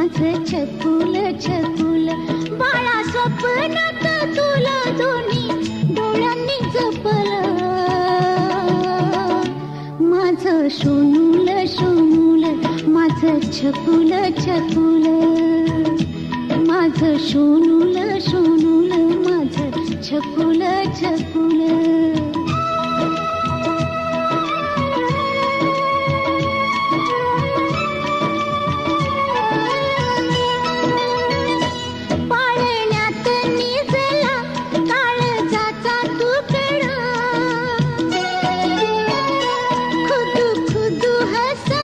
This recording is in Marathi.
माझं छकुल छकुल बाळा स्वप्नात तुला दोन्ही डोळ्यांनी जपलं माझं सोनूल सोनूल माझं छकुल छकुल माझं सोनूल सोनूल माझं छकुल छकुल